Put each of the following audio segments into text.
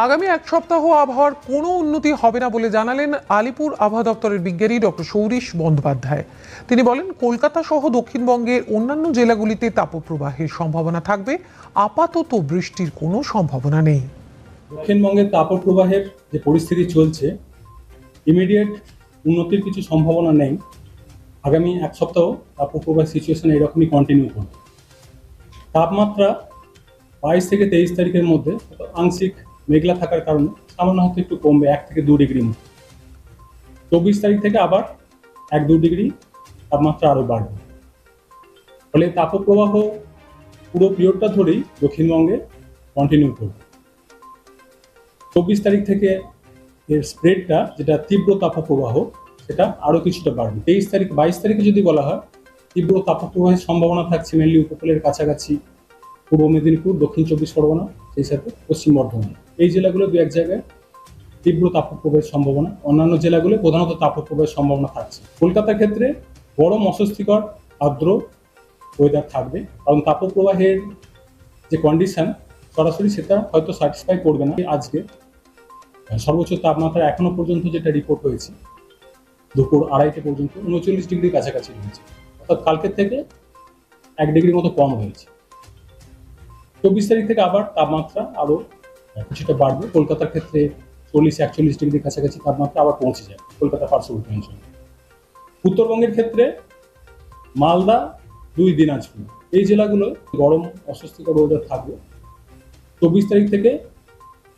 আগামী এক সপ্তাহ আবহাওয়ার কোনো উন্নতি হবে না বলে জানালেন আলিপুর আবহাওয়া দপ্তরের বিজ্ঞানী ডক্টর সৌরীশ বন্দ্যোপাধ্যায়। তিনি বলেন, কলকাতা সহ দক্ষিণবঙ্গের অন্যান্য জেলাগুলিতে তাপপ্রবাহের সম্ভাবনা থাকবে, আপাতত বৃষ্টির কোনো সম্ভাবনা নেই। দক্ষিণবঙ্গের তাপপ্রবাহের যে পরিস্থিতি চলছে, ইমিডিয়েট উন্নতির কিছু সম্ভাবনা নেই। আগামী এক সপ্তাহ তাপপ্রবাহ সিচুয়েশন এরকমই কন্টিনিউ করবে। তাপমাত্রা 22 থেকে 23 তারিখের মধ্যে আংশিক মেঘলা থাকার কারণে সামান্য হয়তো একটু কমবে, 1 থেকে 2 ডিগ্রি মতো। 24 তারিখ থেকে আবার 1-2 ডিগ্রি তাপমাত্রা আরও বাড়বে। ফলে তাপপ্রবাহ পুরো পিরিয়ডটা ধরেই দক্ষিণবঙ্গে কন্টিনিউ করবে। 24 তারিখ থেকে এর স্প্রেডটা, যেটা তীব্র তাপপ্রবাহ, সেটা আরও কিছুটা বাড়বে। 22 তারিখে যদি বলা হয়, তীব্র তাপপ্রবাহের সম্ভাবনা থাকছে মেনলি উপকূলের কাছাকাছি পূর্ব মেদিনীপুর, দক্ষিণ 24 পরগনা, সেই সাথে পশ্চিম বর্ধমান। এই জেলাগুলো দু এক জায়গায় তীব্র তাপপ্রবাহের সম্ভাবনা, অন্যান্য জেলাগুলো প্রধানত তাপপ্রবাহের সম্ভাবনা থাকছে। কলকাতার ক্ষেত্রে গরম, অস্বস্তিকর, আর্দ্র ওয়েদার থাকবে, কারণ তাপপ্রবাহের যে কন্ডিশন সরাসরি সেটা হয়তো স্যাটিসফাই করবে না। আজকে সর্বোচ্চ তাপমাত্রা এখনো পর্যন্ত যেটা রিপোর্ট হয়েছে, দুপুর 2:30 পর্যন্ত 39 ডিগ্রির কাছাকাছি রয়েছে, অর্থাৎ কালকের থেকে 1 ডিগ্রি মতো কম হয়েছে। 24 তারিখ থেকে আবার তাপমাত্রা আরও কিছুটা বাড়বে। কলকাতার ক্ষেত্রে 40-41 ডিগ্রির কাছাকাছি তাপমাত্রা আবার পৌঁছে যায় কলকাতা পার্শ্ববর্তী অঞ্চলে। উত্তরবঙ্গের ক্ষেত্রে মালদা, 2 দিনাজপুর, এই জেলাগুলো গরম, অস্বস্তিকর ওয়েদার থাকবে। 24 তারিখ থেকে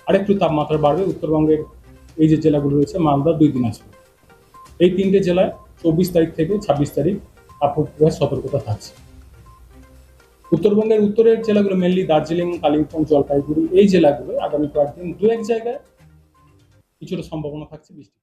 আরেকটু তাপমাত্রা বাড়বে উত্তরবঙ্গের এই যে জেলাগুলো রয়েছে, মালদা, 2 দিনাজপুর, এই 3টে জেলায় 24 তারিখ থেকে 26 তারিখ তাপপ্রবাহের সতর্কতা থাকছে। উত্তরবঙ্গের উত্তরের জেলাগুলো মেনলি দার্জিলিং, কালিম্পং, জলপাইগুড়ি, এই জেলাগুলো আগামী কয়েকদিন দু এক জায়গায় কিছুটা সম্ভাবনা থাকছে বৃষ্টি।